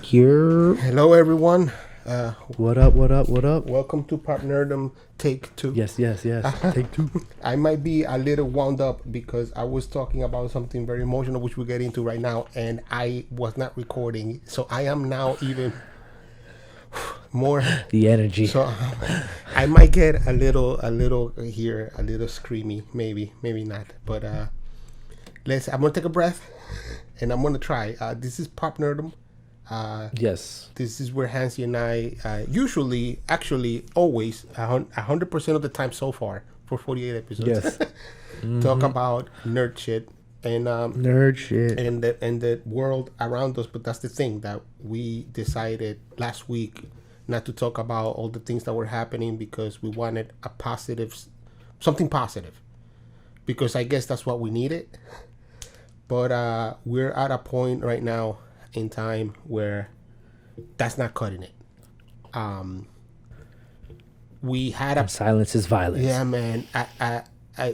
Here. Hello, everyone. What up? What up? What up? Welcome to PopNerdom Take 2. Yes. Take two. I might be a little wound up because I was talking about something very emotional, which we'll get into right now, and I was not recording. So I am now even more... The energy. So I might get a little here, a little screamy, maybe not. But I'm going to take a breath, and I'm going to try. This is PopNerdom. Yes. This is where Hanz and I usually, actually, always, 100% of the time so far, for 48 episodes, Yes. talk about nerd shit and Nerd shit. and the world around us. But that's the thing that we decided last week not to talk about all the things that were happening because we wanted something positive, because I guess that's what we needed. But we're at a point right now in time where that's not cutting it. We had a Silence is violence. yeah, man.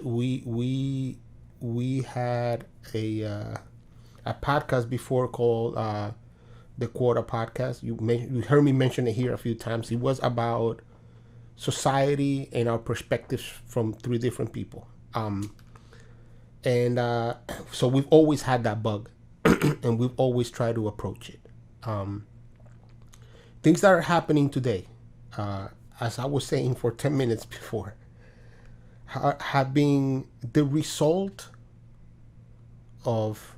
We had a podcast before called the Quarter Podcast. You heard me mention it here a few times. It was about society and our perspectives from three different people. So we've always had that bug. And we've always tried to approach it. Things that are happening today, as I was saying for 10 minutes before, have been the result of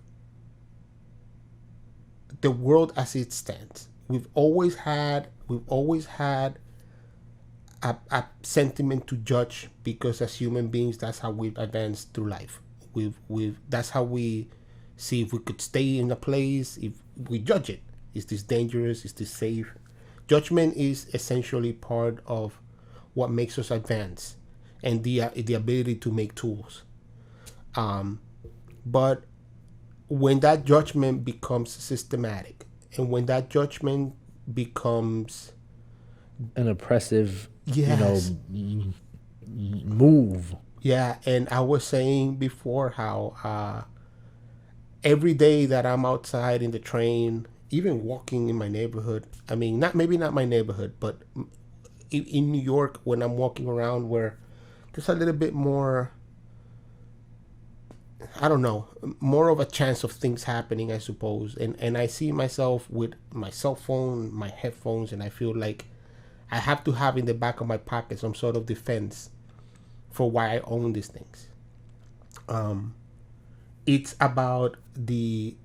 the world as it stands. We've always had a sentiment to judge, because as human beings, that's how we've advanced through life. That's how we see if we could stay in a place. If we judge it, is this dangerous? Is this safe? Judgment is essentially part of what makes us advance, and the ability to make tools. But when that judgment becomes systematic, and when that judgment becomes An oppressive, yes, move. yeah. And I was saying before how every day that I'm outside in the train, even walking in my neighborhood, I mean, maybe not my neighborhood, but in New York, when I'm walking around, where there's a little bit more, I don't know, more of a chance of things happening, I suppose. And I see myself with my cell phone, my headphones, and I feel like I have to have in the back of my pocket some sort of defense for why I own these things. It's about the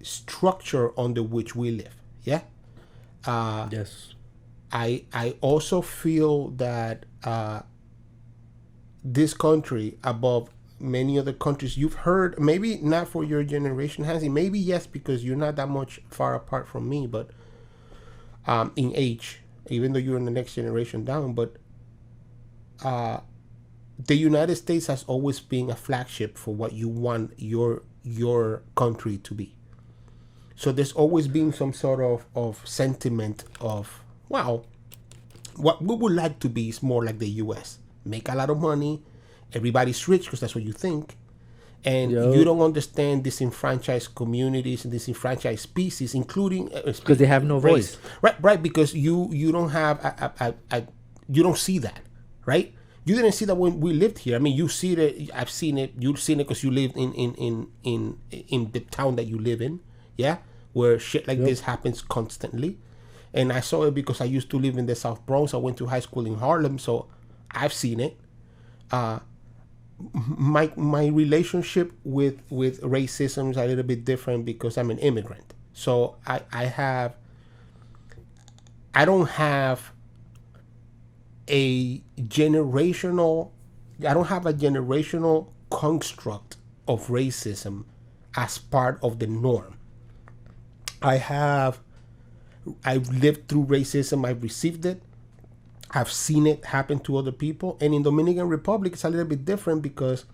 structure under which we live. Yeah. Yes. I also feel that this country, above many other countries you've heard, maybe not for your generation, Hansi, maybe yes, because you're not that much far apart from me, but in age, even though you're in the next generation down, but the United States has always been a flagship for what you want your country to be. So there's always been some sort of sentiment of, wow, what we would like to be is more like the U.S. Make a lot of money, everybody's rich because that's what you think, and you don't understand disenfranchised communities and disenfranchised species, including because they have no race. voice. Right, because you don't have you don't see that, right? You didn't see that when we lived here. I mean, you see it. I've seen it. You've seen it because you lived in the town that you live in, yeah, where shit like this happens constantly. And I saw it because I used to live in the South Bronx. I went to high school in Harlem, so I've seen it. My relationship with racism is a little bit different because I'm an immigrant. So I don't have a generational construct of racism as part of the norm. I've lived through racism. I've received it. I've seen it happen to other people. And in Dominican Republic, it's a little bit different because,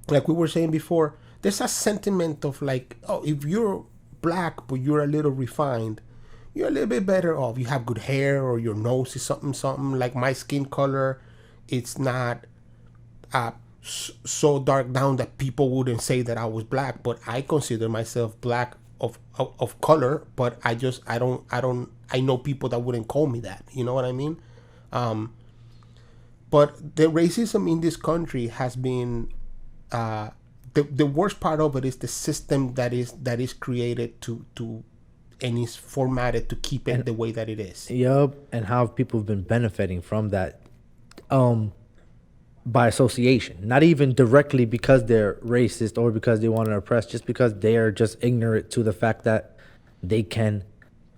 like we were saying before, there's a sentiment of like, oh, if you're black but you're a little refined, you're a little bit better off. You have good hair, or your nose is something. Like my skin color, it's not so dark down that people wouldn't say that I was black, but I consider myself black of color, but I know people that wouldn't call me that. You know what I mean? But the racism in this country has been the worst part of it is the system that is created to and is formatted to keep it the way that it is. Yup, and how people have been benefiting from that by association. Not even directly because they're racist or because they want to oppress, just because they are just ignorant to the fact that they can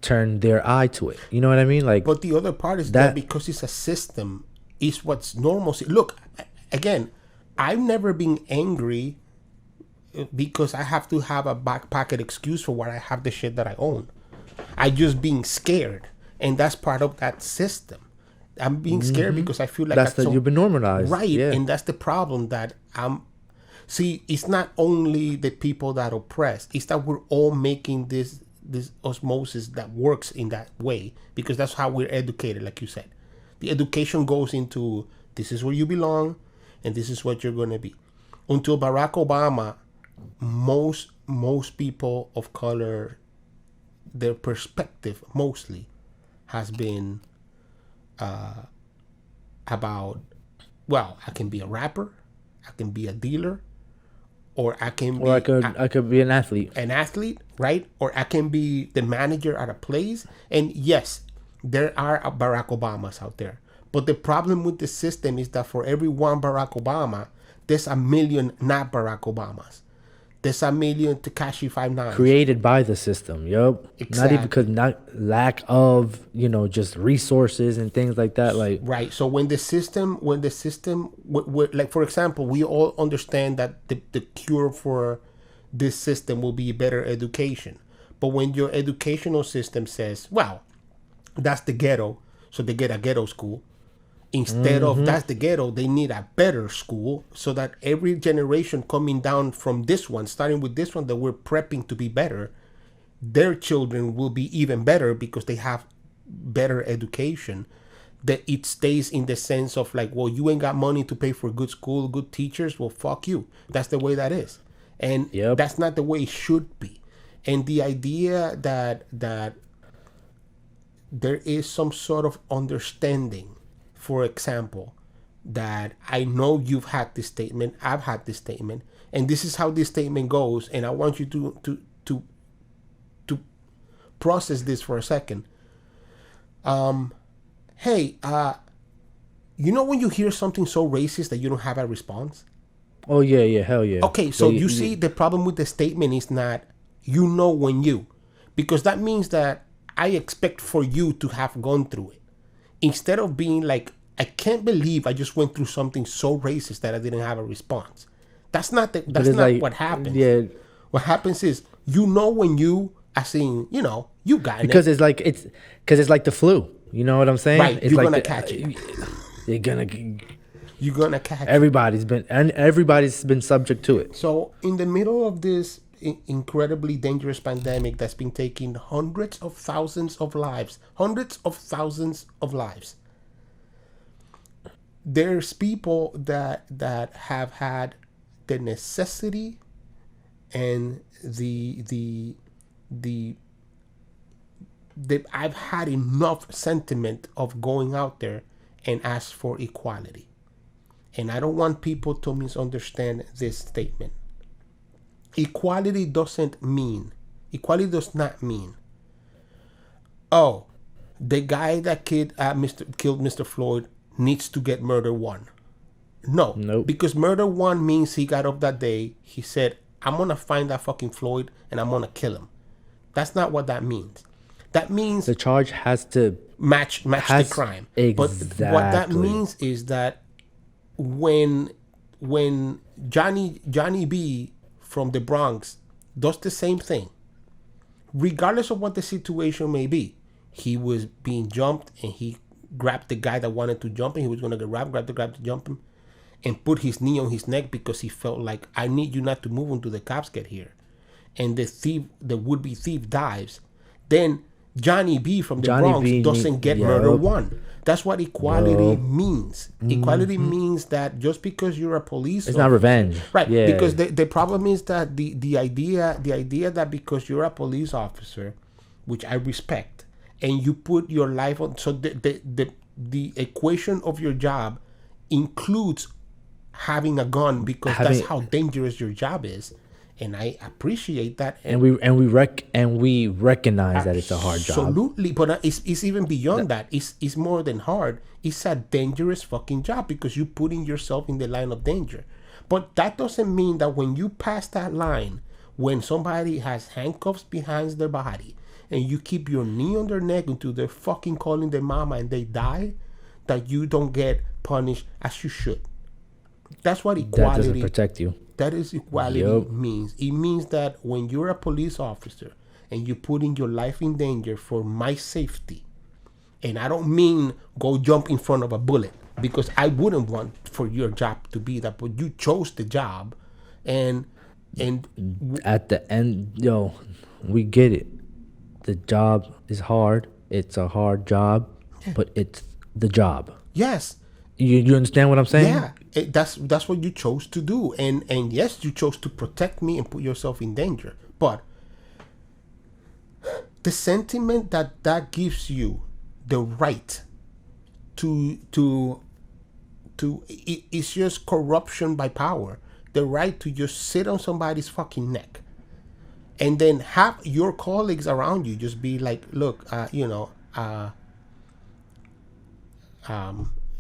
turn their eye to it. You know what I mean? Like, but the other part is that because it's a system, is what's normal. Look, again, I've never been angry because I have to have a back pocket excuse for why I have the shit that I own. I just being scared, and that's part of that system. I'm being scared because I feel like you've been normalized, right? Yeah. And that's the problem that See, it's not only the people that oppress; it's that we're all making this osmosis that works in that way because that's how we're educated, like you said. The education goes into this is where you belong, and this is what you're going to be. Until Barack Obama, most people of color, their perspective mostly has been about, well, I can be a rapper, I can be a dealer, or I could be an athlete. An athlete, right? Or I can be the manager at a place. And yes, there are Barack Obamas out there. But the problem with the system is that for every one Barack Obama, there's a million not Barack Obamas. There's a million Tekashi 5 9 created by the system. Yup. Exactly. Not even because lack of just resources and things like that. Like, right. So when the system, like for example, we all understand that the cure for this system will be better education. But when your educational system says, well, that's the ghetto, so they get a ghetto school. Instead of that's the ghetto, they need a better school so that every generation coming down from this one, starting with this one that we're prepping to be better, their children will be even better because they have better education. That it stays in the sense of like, well, you ain't got money to pay for good school, good teachers. Well, fuck you. That's the way that is. And that's not the way it should be. And the idea that there is some sort of understanding, for example, that I know you've had this statement, I've had this statement, and this is how this statement goes, and I want you to process this for a second. Hey, you know when you hear something so racist that you don't have a response? Oh yeah, hell yeah. Okay, so you see the problem with the statement is not because that means that I expect for you to have gone through it. Instead of being like, I can't believe I just went through something so racist that I didn't have a response. That's not what happens. Yeah. What happens is, when you, as in, you got because it. it's like the flu. You know what I'm saying? Right, it's you're like gonna catch it. You're gonna catch it. Everybody's been subject to it. So in the middle of this incredibly dangerous pandemic that's been taking hundreds of thousands of lives, there's people that have had the necessity and the I've had enough sentiment of going out there and ask for equality. And I don't want people to misunderstand this statement. Equality does not mean, oh, the guy that killed Mr. Floyd needs to get murder one. No. Nope. Because murder one means he got up that day, he said, I'm going to find that fucking Floyd and I'm going to kill him. That's not what that means. That means the charge has to match the crime. Exactly. But what that means is that when Johnny B from the Bronx does the same thing, regardless of what the situation may be, he was being jumped and he grabbed the guy that wanted to jump him. He was going to get grabbed to jump him and put his knee on his neck because he felt like, I need you not to move until the cops get here. And the would-be thief dives. Then Johnny B from the Bronx doesn't get murder one. That's what equality means. Equality means that just because you're a police It's not revenge. right? Yeah. Because the problem is that the idea that because you're a police officer, which I respect, and you put your life on, so the equation of your job includes having a gun because that's how dangerous your job is, and I appreciate that. And we recognize that it's a hard job. Absolutely, but it's even beyond that. It's more than hard. It's a dangerous fucking job because you're putting yourself in the line of danger. But that doesn't mean that when you pass that line, when somebody has handcuffs behind their body, and you keep your knee on their neck until they're fucking calling their mama and they die, that you don't get punished as you should. That's what equality. That doesn't protect you. That is equality means. It means that when you're a police officer and you're putting your life in danger for my safety, and I don't mean go jump in front of a bullet, because I wouldn't want for your job to be that, but you chose the job, and at the end, we get it. The job is hard. It's a hard job, but it's the job. Yes. You understand what I'm saying? Yeah, that's what you chose to do, and yes, you chose to protect me and put yourself in danger. But the sentiment that gives you the right to it's just corruption by power. The right to just sit on somebody's fucking neck, and then have your colleagues around you just be like, look,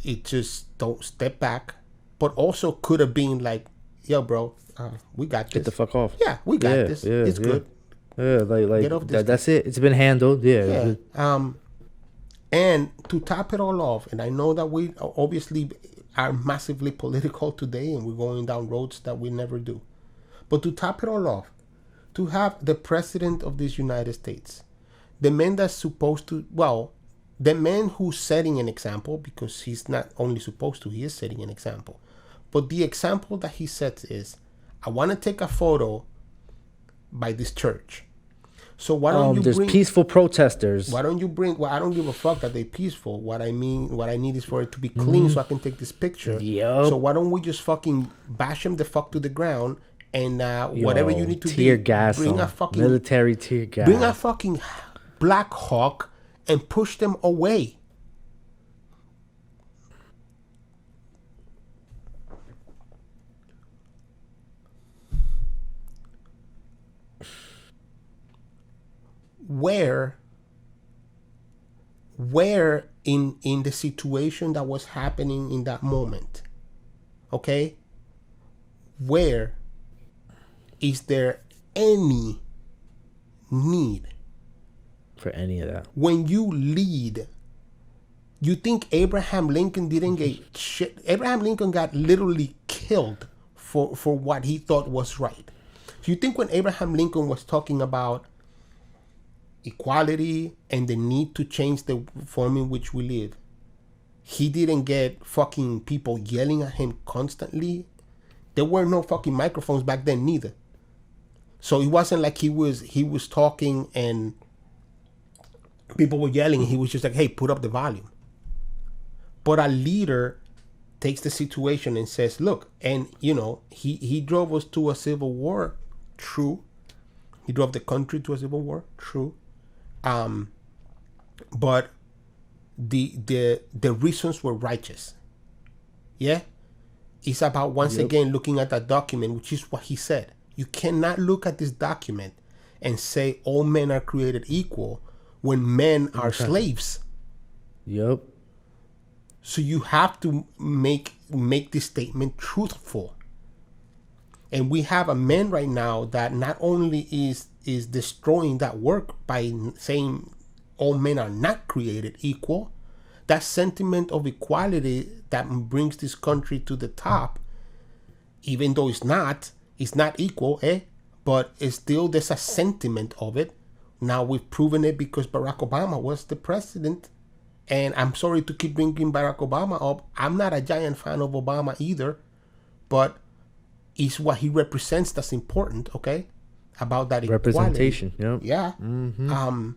it just don't step back. But also could have been like, yo, bro, we got this. Get the fuck off. Yeah, we got this. It's good. Yeah, Get off this that's it. It's been handled. Yeah. And to top it all off, and I know that we obviously are massively political today, and we're going down roads that we never do. But to top it all off, to have the president of this United States, the man that's supposed to, the man who's setting an example, because he's not only supposed to, he is setting an example. But the example that he sets is, I want to take a photo by this church. So why don't you there's peaceful protesters. Why don't you bring, I don't give a fuck that they're peaceful. What I need is for it to be clean so I can take this picture. Yep. So why don't we just fucking bash them the fuck to the ground, and whatever you need to tear do, gas, bring a fucking military tear gas. Bring a fucking Black Hawk and push them away. Where in the situation that was happening in that moment, okay? Where is there any need for any of that? When you lead, you think Abraham Lincoln didn't get shit? Abraham Lincoln got literally killed for what he thought was right. So you think when Abraham Lincoln was talking about equality and the need to change the form in which we live, he didn't get fucking people yelling at him constantly? There were no fucking microphones back then neither. So it wasn't like he was talking and people were yelling and he was just like, hey, put up the volume. But a leader takes the situation and says, look, and he drove us to a civil war. True. He drove the country to a civil war. True. But the reasons were righteous. Yeah. It's about once again looking at that document, which is what he said. You cannot look at this document and say all men are created equal when men are slaves. Yep. So you have to make this statement truthful. And we have a man right now that not only is destroying that work by saying all men are not created equal, that sentiment of equality that brings this country to the top, even though it's not equal, but it's still, there's a sentiment of it. Now we've proven it because Barack Obama was the president. And I'm sorry to keep bringing Barack Obama up. I'm not a giant fan of Obama either, but it's what he represents that's important, okay? About that representation, equality. Yeah. Mm-hmm.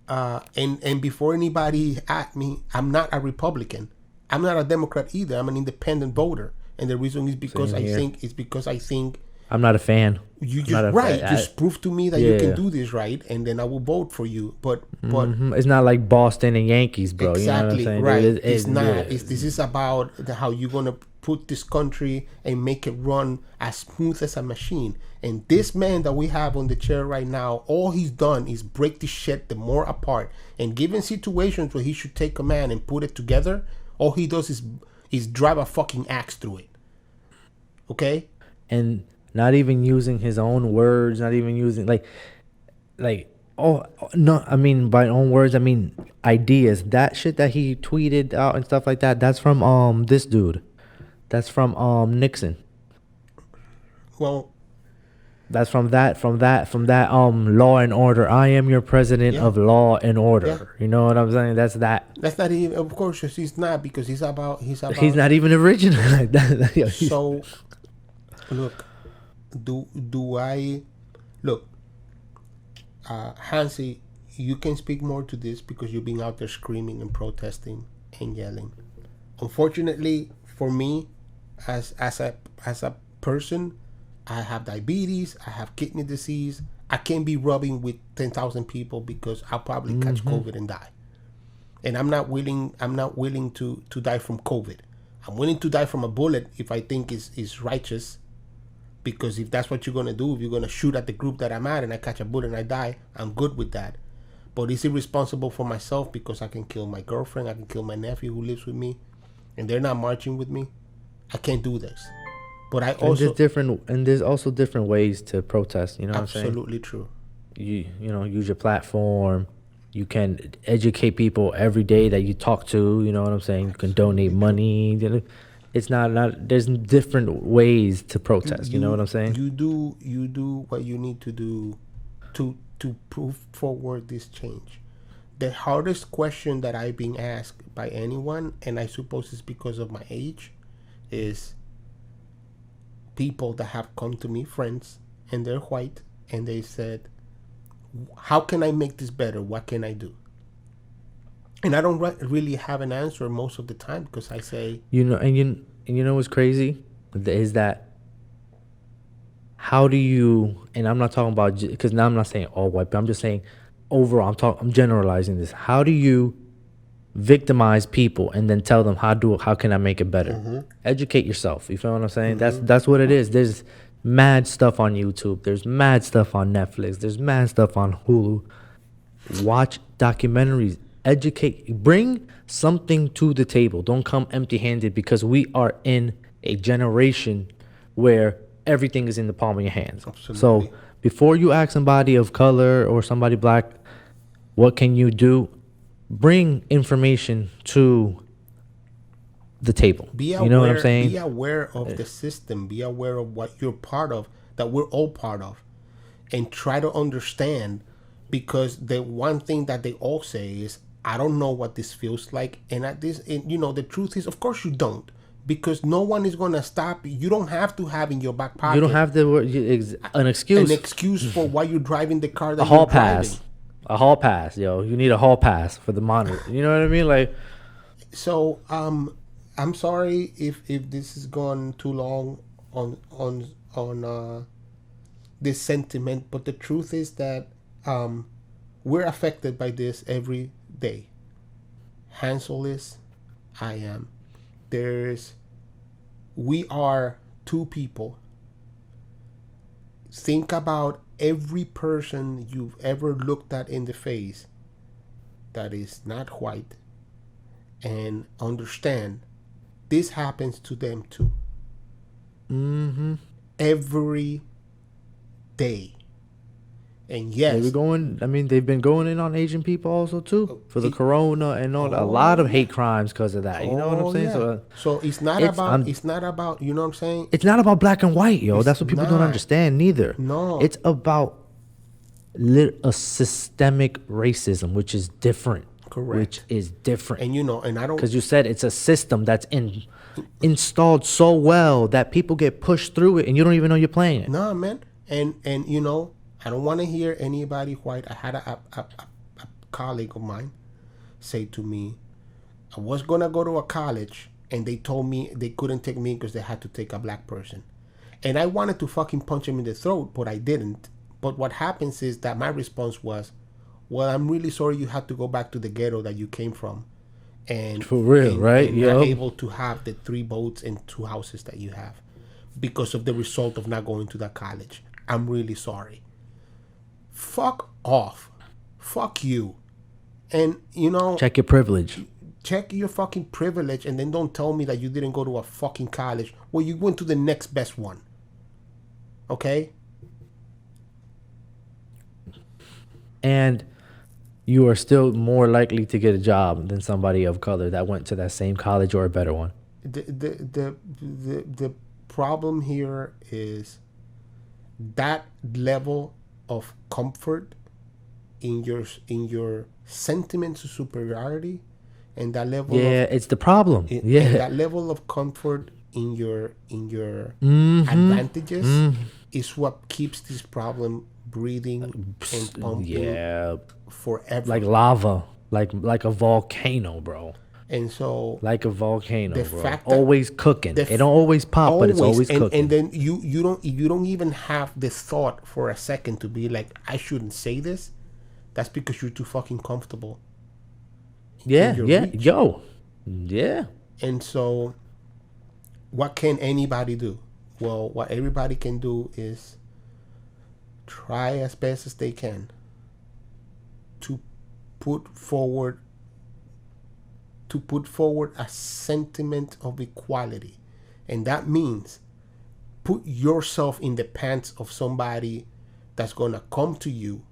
And before anybody at me, I'm not a Republican. I'm not a Democrat either. I'm an independent voter, and the reason is because I think I'm not a fan. you I'm not just a right. fan. Just prove to me that you can do this right, and then I will vote for you. But It's not like Boston and Yankees, bro. exactly, you know what I'm saying? right. It's not. Yeah. This is about how you're gonna put this country and make it run as smooth as a machine. And this man that we have on the chair right now, all he's done is break this shit the more apart. And given situations where he should take command and put it together, all he does is drive a fucking axe through it. Okay? And not even using his own words, not even using no, I mean by own words, I mean ideas. That shit that he tweeted out and stuff like that, that's from this dude. That's from Nixon. Well, that's from that Law and Order. I am your president of Law and Order. Yeah. You know what I'm saying? That's not even, of course he's not, because he's not even original like that. So look, Hansi, you can speak more to this because you've been out there screaming and protesting and yelling. Unfortunately for me, as a person, I have diabetes, I have kidney disease. I can't be rubbing with 10,000 people because I'll probably catch COVID and die. And I'm not willing to die from COVID. I'm willing to die from a bullet if I think is righteous. Because if that's what you're going to do, if you're going to shoot at the group that I'm at and I catch a bullet and I die, I'm good with that. But is it responsible for myself because I can kill my girlfriend, I can kill my nephew who lives with me, and they're not marching with me? I can't do this. But I also... And there's also different ways to protest, you know what I'm saying? Absolutely true. You know, use your platform. You can educate people every day that you talk to, you know what I'm saying? You can donate money. It's not there's different ways to protest, you know what I'm saying? You do what you need to do to prove forward this change. The hardest question that I've been asked by anyone, and I suppose it's because of my age, is people that have come to me, friends, and they're white, and they said, how can I make this better? What can I do? And I don't really have an answer most of the time, because I say... You know what's crazy? Is that how do you... And I'm not talking about... Because now I'm not saying all white, but I'm just saying overall. I'm generalizing this. How do you victimize people and then tell them how can I make it better? Educate yourself. You feel what I'm saying? That's what it is. There's mad stuff on YouTube. There's mad stuff on Netflix. There's mad stuff on Hulu. Watch documentaries. Educate, bring something to the table. Don't come empty-handed, because we are in a generation where everything is in the palm of your hands. Absolutely. So before you ask somebody of color or somebody black, what can you do? Bring information to the table. You know what I'm saying? Be aware of the system. Be aware of what you're part of, that we're all part of, and try to understand. Because the one thing that they all say is, I don't know what this feels like. And the truth is, of course you don't. Because no one is going to stop you. You don't have to have in your back pocket. You don't have an excuse. An excuse for why you're driving the car that you're driving. A hall pass, yo. You need a hall pass for the monitor. You know what I mean? Like, so I'm sorry if this has gone too long on this sentiment, but the truth is that we're affected by this every day. Hansel is, I am. We are two people. Think about every person you've ever looked at in the face that is not white, and understand this happens to them too. Every day. And yes, they've been going in on Asian people also too, for the corona and all. A lot of hate crimes because of that. You know what I'm saying? Yeah. So it's not about. You know what I'm saying? It's not about black and white, yo. That's what people don't understand neither. No, it's about a systemic racism, which is different. Correct. Which is different. And I don't, because you said it's a system that's installed so well that people get pushed through it, and you don't even know you're playing it. No, man. And I don't want to hear anybody white. I had a colleague of mine say to me, I was going to go to a college and they told me they couldn't take me because they had to take a black person. And I wanted to fucking punch him in the throat, but I didn't. But what happens is that my response was, well, I'm really sorry you had to go back to the ghetto that you came from. And for real, right? And not able to have the 3 boats and 2 houses that you have because of the result of not going to that college. I'm really sorry. Fuck off. Fuck you. And, you know... Check your privilege. Check your fucking privilege, and then don't tell me that you didn't go to a fucking college. Well, you went to the next best one. Okay? And you are still more likely to get a job than somebody of color that went to that same college or a better one. The problem here is that level of comfort in your sentiments of superiority, and that level it's the problem. And that level of comfort in your advantages is what keeps this problem breathing and pumping forever, like lava, like a volcano, bro. And so, like a volcano, the bro. fact Always cooking. It don't always pop, but it's always cooking. And then you don't even have the thought for a second to be like, I shouldn't say this. That's because you're too fucking comfortable. Yeah. Reach. Yeah. And so, what can anybody do? Well, what everybody can do is try as best as they can to put forward a sentiment of equality. And that means put yourself in the pants of somebody that's going to come to you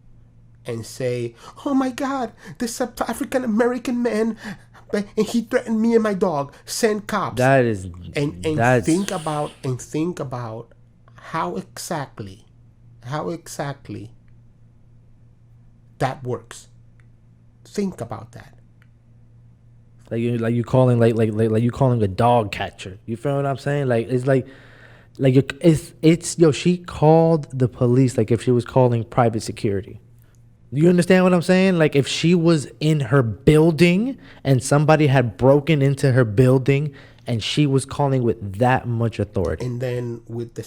and say, oh my God, this African American man, and he threatened me and my dog, send cops. That is, and think about how exactly that works. Think about that. Like you calling like you calling a dog catcher. You feel what I'm saying? Like it's she called the police like if she was calling private security. You understand what I'm saying? Like if she was in her building and somebody had broken into her building and she was calling with that much authority. And then with the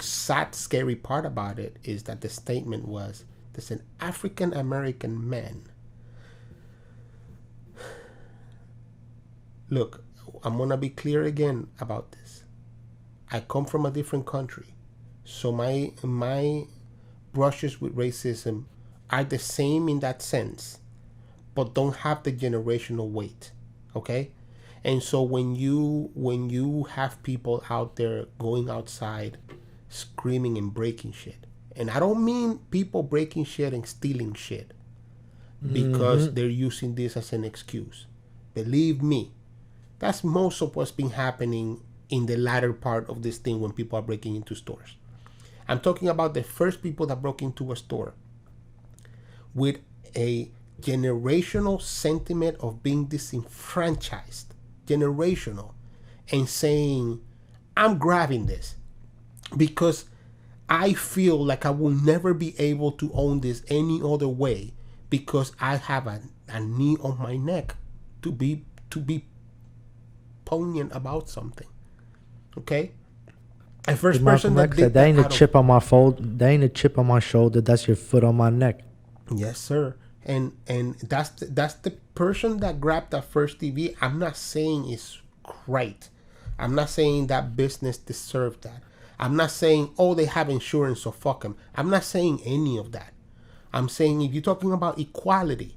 sad, scary part about it is that the statement was, there's an African American man. Look, I'm gonna be clear again about this. I come from a different country. So my brushes with racism are the same in that sense, but don't have the generational weight. Okay? And so when you have people out there going outside screaming and breaking shit, and I don't mean people breaking shit and stealing shit because they're using this as an excuse. Believe me, that's most of what's been happening in the latter part of this thing when people are breaking into stores. I'm talking about the first people that broke into a store with a generational sentiment of being disenfranchised, generational, and saying, I'm grabbing this because I feel like I will never be able to own this any other way because I have a knee on my neck to be poignant about something. Okay? The first person that did that ain't a chip on my fold. That ain't a chip on my shoulder. That's your foot on my neck. Yes, sir. And that's the person that grabbed that first TV. I'm not saying it's right. I'm not saying that business deserved that. I'm not saying, oh, they have insurance, so fuck them. I'm not saying any of that. I'm saying if you're talking about equality,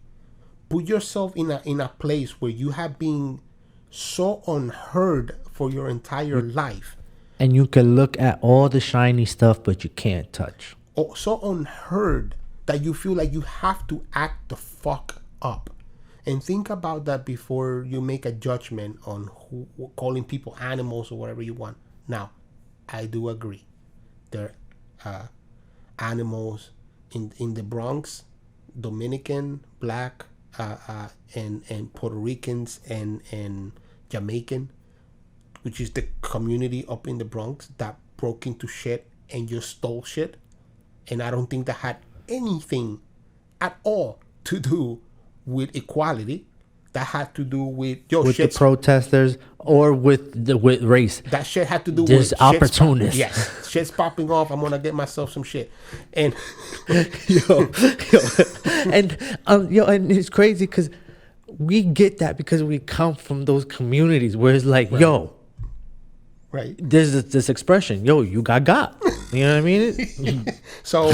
put yourself in a place where you have been so unheard for your entire life. And you can look at all the shiny stuff, but you can't touch. Oh, so unheard that you feel like you have to act the fuck up. And think about that before you make a judgment on who calling people animals or whatever you want. Now, I do agree. There are animals in the Bronx, Dominican, Black, and Puerto Ricans and Jamaican, which is the community up in the Bronx that broke into shit and just stole shit. And I don't think that had anything at all to do with equality. That had to do with with the protesters or with race. That shit had to do There's with opportunists. Yes, shit's popping off. I'm gonna get myself some shit, and yo, and it's crazy because we get that because we come from those communities where it's like, yo, right. There's this expression, yo, you got. You know what I mean? So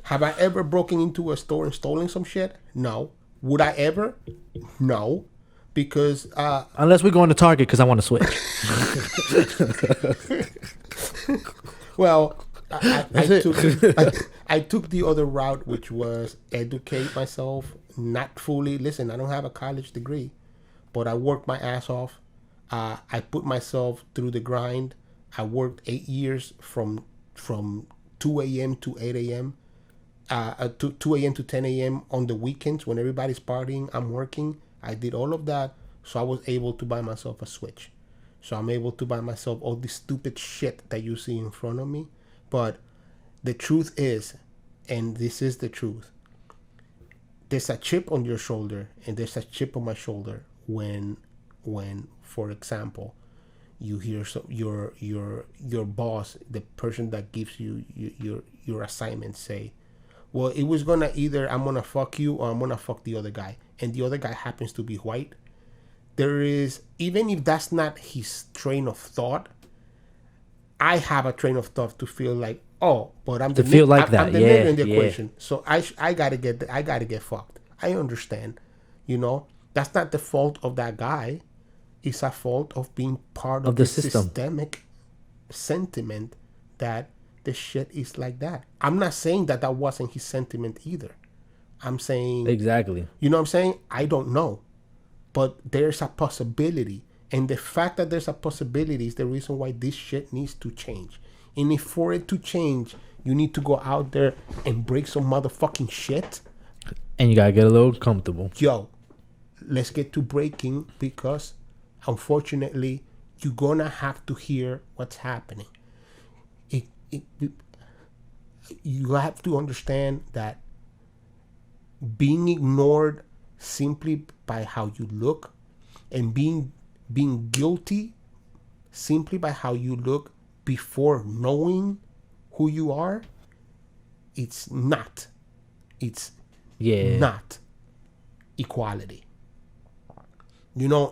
have I ever broken into a store and stolen some shit? No. Would I ever? No. Because unless we go into Target because I want to switch. Well, I took the other route, which was educate myself. Not fully. Listen, I don't have a college degree, but I worked my ass off. I put myself through the grind. I worked 8 years from 2 a.m. to 8 a.m. To 2 a.m. to 10 a.m. on the weekends when everybody's partying. I'm working. I did all of that, so I was able to buy myself a Switch. So I'm able to buy myself all this stupid shit that you see in front of me. But the truth is, and this is the truth, there's a chip on your shoulder and there's a chip on my shoulder when for example, you hear your boss, the person that gives you your assignment, say, well, it was gonna either I'm gonna fuck you or I'm gonna fuck the other guy, and the other guy happens to be white. There is, even if that's not his train of thought, I have a train of thought to feel like, oh, but I'm the nigga in the equation, so I gotta get fucked. I understand, that's not the fault of that guy. It's a fault of being part of the systemic sentiment that the shit is like that. I'm not saying that wasn't his sentiment either. I'm saying exactly. You know what I'm saying? I don't know, but there's a possibility. And the fact that there's a possibility is the reason why this shit needs to change. And if for it to change, you need to go out there and break some motherfucking shit. And you gotta get a little comfortable. Yo, let's get to breaking, because unfortunately, you're gonna have to hear what's happening. You have to understand that being ignored simply by how you look, and being guilty simply by how you look before knowing who you are, it's not equality.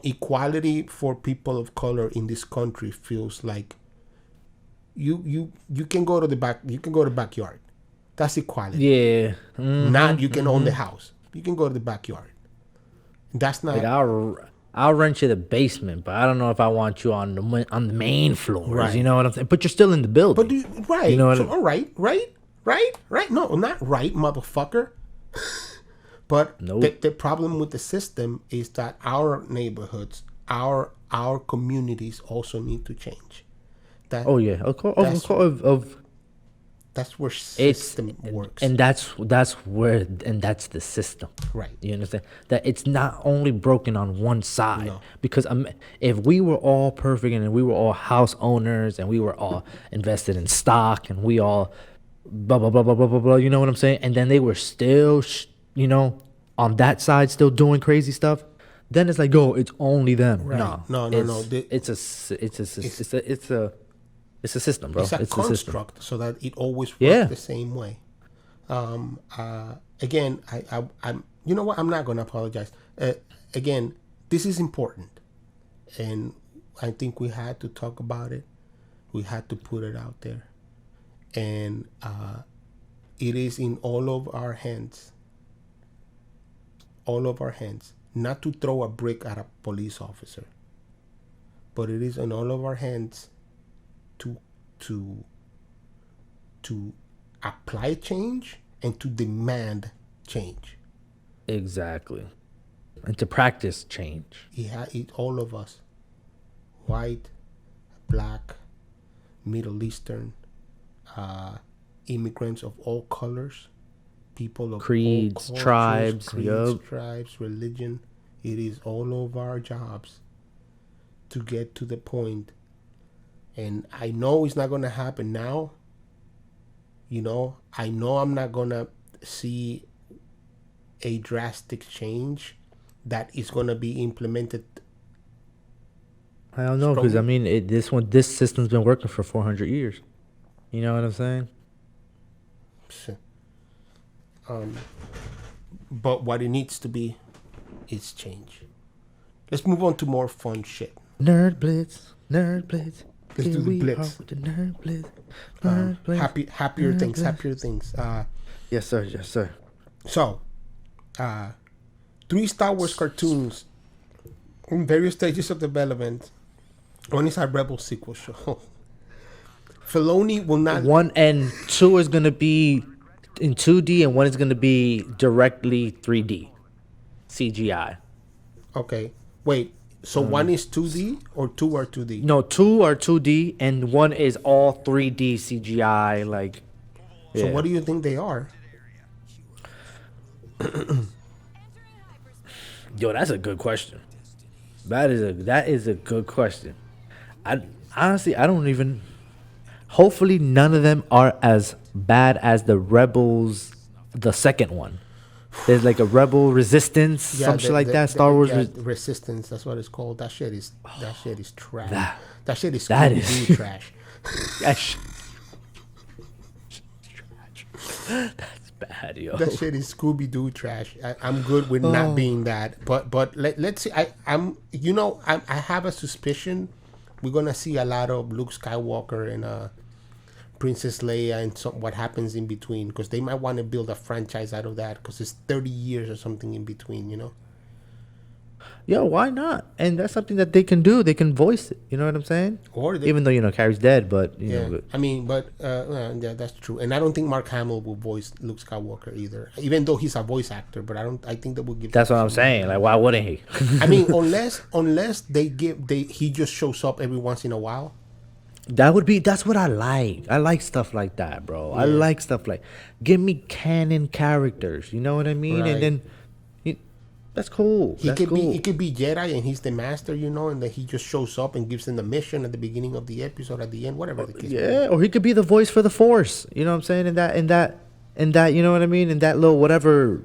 Equality for people of color in this country feels like you can go to the backyard. That's equality. Yeah. Not you can own the house. You can go to the backyard. That's not. Like I'll rent you the basement, but I don't know if I want you on the main floors. Right. You know what I'm saying? But you're still in the building. But right. You know what all right. No, not right, motherfucker. But nope. the problem with the system is that our neighborhoods, our communities also need to change. That's where system works, and that's the system, right? You understand that it's not only broken on one side. No. Because if we were all perfect and we were all house owners and we were all invested in stock and we all blah blah blah blah blah blah blah, you know what I'm saying? And then they were still, on that side still doing crazy stuff. Then it's like, it's only them. Right. No. It's a system, bro. It's a construct so that it always works the same way. Again, I'm. You know what? I'm not going to apologize. Again, this is important, and I think we had to talk about it. We had to put it out there, and it is in all of our hands. All of our hands, not to throw a brick at a police officer, but it is in all of our hands to apply change and to demand change. Exactly. And to practice change. Yeah, all of us, white, black, Middle Eastern, immigrants of all colors, people of creeds, all cultures, tribes, religion. It is all of our jobs to get to the point. And I know it's not going to happen now. I know I'm not gonna see a drastic change that is gonna be implemented I don't know, because I strongly. mean, this system's been working for 400 years. You know what I'm saying? But what it needs to be is change. Let's move on to more fun shit. Nerd Blitz, Nerd Blitz. Let's Here do the we are blitz. with the Nerd Blitz, Nerd Blitz. Happier Nerd things, Blitz. happier things. Yes, sir. Yes, sir. So, 3 Star Wars cartoons in various stages of development. One is a Rebel sequel show. Filoni will not. 1 and 2 is gonna be in 2D, and 1 is gonna be directly 3D, CGI. Okay, wait. So 1 is 2D or 2 are 2D? No, 2 are 2D, and 1 is all 3D CGI. Like, So yeah. what do you think they are? Yo, that's a good question. That is a good question. I honestly, I don't even. Hopefully, none of them are as bad as the Rebels, the second one. There's like a Rebel Resistance, some shit like that. Star Wars. Resistance. That's what it's called. That shit is trash. That- That shit is that Scooby-Doo is- trash. That sh- That's bad, yo. That shit is Scooby-Doo trash. I'm good with not being that, but let's see. I have a suspicion we're gonna see a lot of Luke Skywalker and Princess Leia and what happens in between, because they might want to build a franchise out of that, because it's 30 years or something in between. Yo, why not? And that's something that they can do. They can voice it. You know what I'm saying? Or they, Even though Carrie's dead, but you yeah, know. I mean, but yeah, that's true. And I don't think Mark Hamill will voice Luke Skywalker either, even though he's a voice actor. But I think that will give. That's what I'm saying. Like, why wouldn't he? I mean, unless he just shows up every once in a while. That's what I like. I like stuff like that, bro. I like stuff like, give me canon characters. You know what I mean? Right. And then, that's cool. He That's could cool. be Jedi and he's the master, and then he just shows up and gives them the mission at the beginning of the episode, at the end, whatever the case. Yeah, or he could be the voice for the Force. You know what I'm saying? In that, you know what I mean? In that little whatever,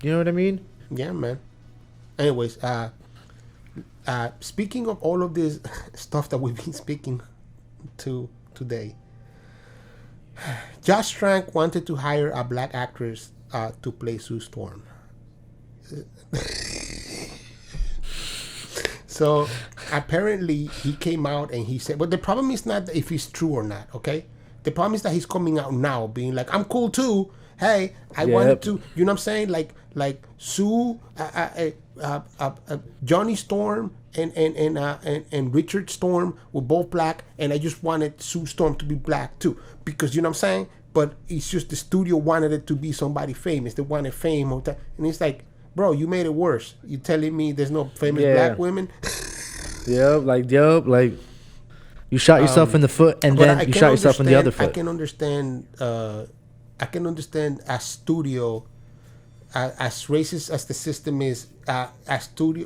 you know what I mean? Yeah, man. Anyways, speaking of all of this stuff that we've been speaking to today, Josh Trank wanted to hire a black actress to play Sue Storm. So apparently he came out and he said, but the problem is not if it's true or not, okay? The problem is that he's coming out now being like, I'm cool too. Hey, I wanted to, you know what I'm saying? Like Sue, Johnny Storm and Richard Storm were both black, and I just wanted Sue Storm to be black too, because you know what I'm saying? But it's just the studio wanted it to be somebody famous. They wanted fame, and it's like, bro, you made it worse. You telling me there's no famous black women? Like you shot yourself in the foot, and But then you shot yourself in the other foot. I can understand a studio, as racist as the system is.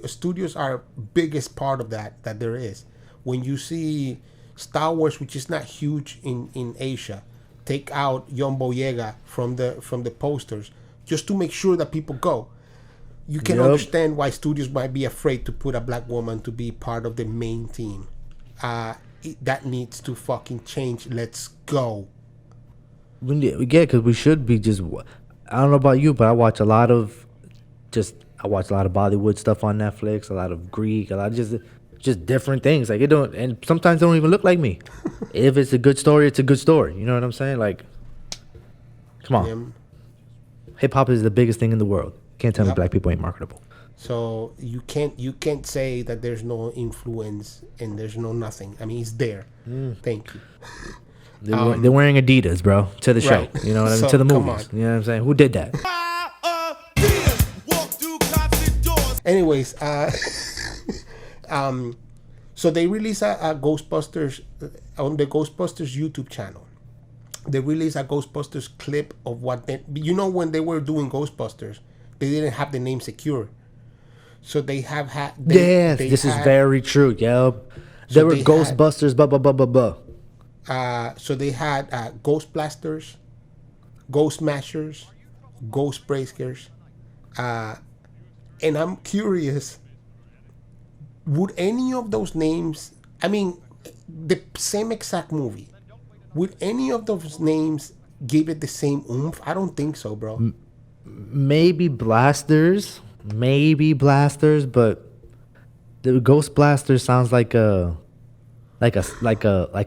Studios are biggest part of that there is. When you see Star Wars, which is not huge in Asia, take out John Boyega from the posters just to make sure that people go. You can understand why studios might be afraid to put a black woman to be part of the main team. That needs to fucking change. Let's go. Because we should be just. I don't know about you, but I watch a lot of Bollywood stuff on Netflix, a lot of Greek, a lot of just different things. Like, it don't, and sometimes they don't even look like me. If it's a good story, it's a good story. You know what I'm saying? Like, come on. Hip hop is the biggest thing in the world. Can't tell me black people ain't marketable. So you can't say that there's no influence and there's no nothing. I mean, it's there. Thank you. They're wearing Adidas, bro, to the show. Right. You know what I mean? So, to the come movies. on. You know what I'm saying? Who did that? Anyways, so they released a Ghostbusters on the Ghostbusters YouTube channel. They released a Ghostbusters clip of what when they were doing Ghostbusters, they didn't have the name secure. So they have had. This is very true. Yep. There were Ghostbusters. So they had Ghost Blasters, Ghost Mashers, Ghost Breakers. And I'm curious, would any of those names, I mean, the same exact movie, would any of those names give it the same oomph? I don't think so, bro. Maybe Blasters, but the Ghost Blaster sounds like a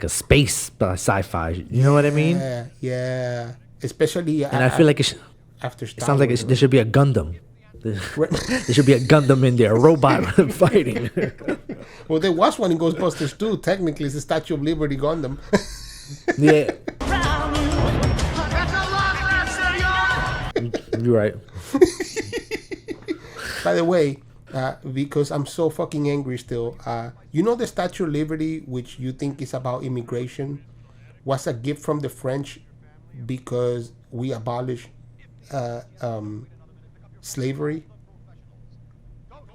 space sci-fi. You know what I mean? Yeah, yeah. Especially And I feel like after it Star sounds like Wars, there should be a Gundam. There should be a Gundam in there, a robot fighting. Well, there was one in Ghostbusters too. Technically, it's the Statue of Liberty Gundam. Yeah, you're right. By the way, because I'm so fucking angry still, you know the Statue of Liberty, which you think is about immigration, was a gift from the French because we abolished slavery.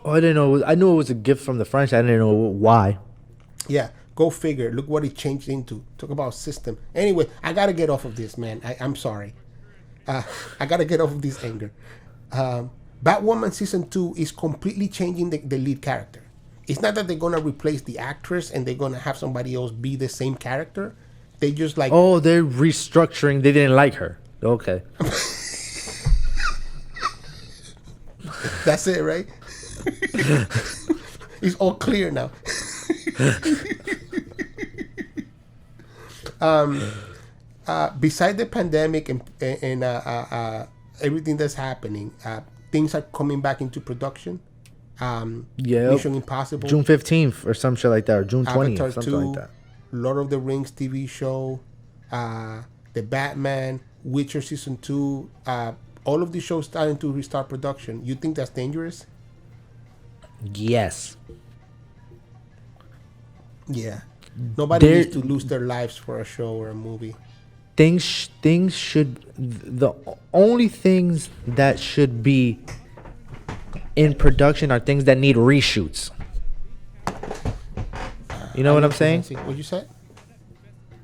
Oh, I didn't know. I knew it was a gift from the French. I didn't know why. Yeah, go figure. Look what it changed into. Talk about system. Anyway, I gotta get off of this, man. I'm sorry. I gotta get off of this anger. Batwoman season 2 is completely changing the lead character. It's not that they're gonna replace the actress and they're gonna have somebody else be the same character. They just like, Oh, they're restructuring. They didn't like her. Okay. that's it, right? It's all clear now. Beside the pandemic and everything that's happening, things are coming back into production. Yeah. Mission Impossible, June 15th or some shit like that, or June 20th, Avatar something 2, like that. Lord of the Rings TV show, the Batman, Witcher season 2. All of these shows starting to restart production. You think that's dangerous? Yes. Yeah. Nobody needs to lose their lives for a show or a movie. Things should, the only things that should be in production are things that need reshoots. You know what I'm saying? What you said?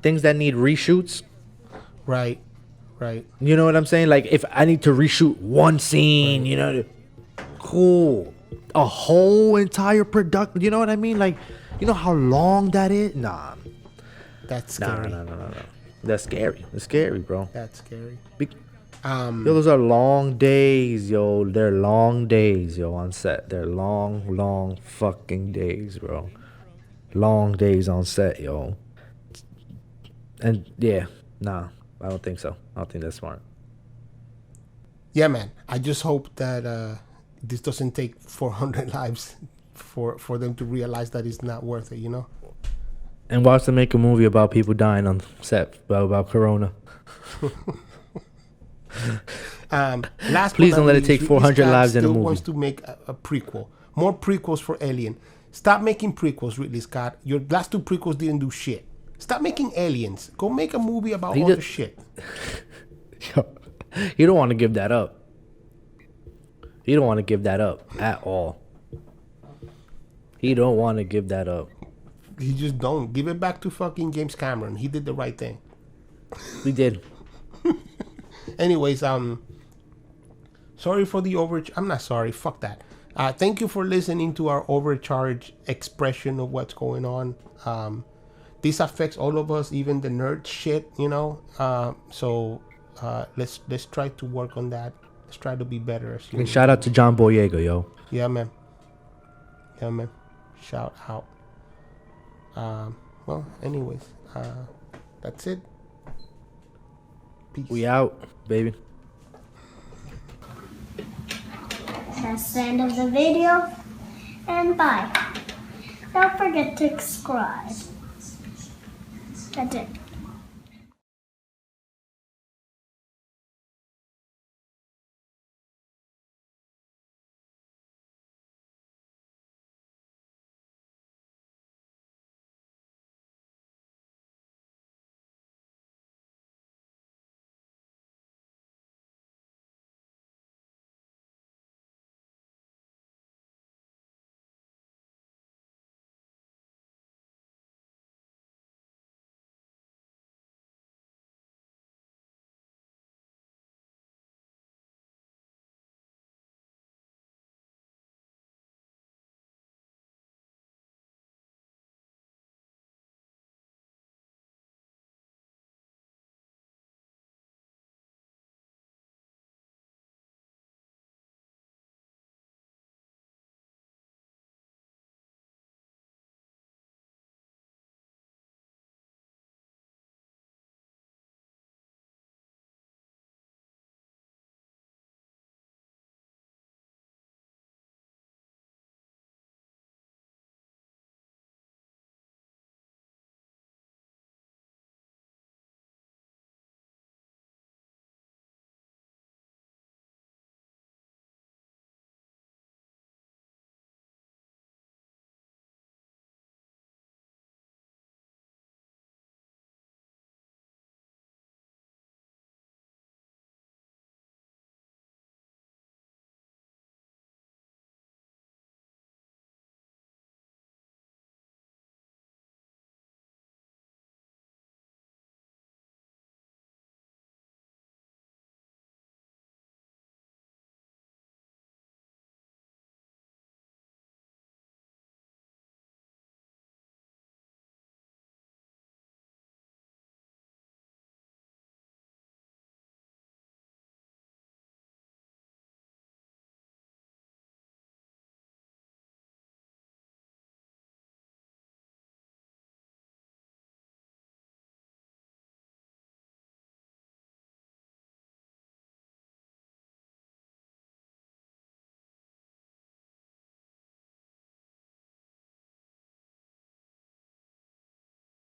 Things that need reshoots. Right. Right. You know what I'm saying? Like if I need to reshoot one scene, you know, cool. A whole entire production. You know what I mean? Like, you know how long that is? Nah. That's scary. No. That's scary. It's scary, bro. That's scary. Yo, those are long days, yo. They're long days, yo, on set. They're long fucking days, bro. Long days on set, yo. And yeah, nah, I don't think so. I don't think that's smart. Yeah, man. I just hope that this doesn't take 400 lives for them to realize that it's not worth it, you know? And watch them make a movie about people dying on set about Corona. Last Please don't let it take 400 lives in a movie. movie. Wants to make a prequel. More prequels for Alien. Stop making prequels, Ridley Scott. Your last 2 prequels didn't do shit. Stop making Aliens. Go make a movie about all the shit. Yo, you don't want to give that up. You don't want to give that up at all. He don't want to give that up. He just don't. Give it back to fucking James Cameron. He did the right thing. We did. Anyways, sorry for the overcharge. I'm not sorry. Fuck that. Thank you for listening to our overcharge expression of what's going on. This affects all of us, even the nerd shit, you know. So let's try to work on that. Let's try to be better. And shout out to John Boyega, yo. Yeah, man. Shout out. Well, anyways, that's it. Peace. We out, baby. That's the end of the video, and bye. Don't forget to subscribe. That's it.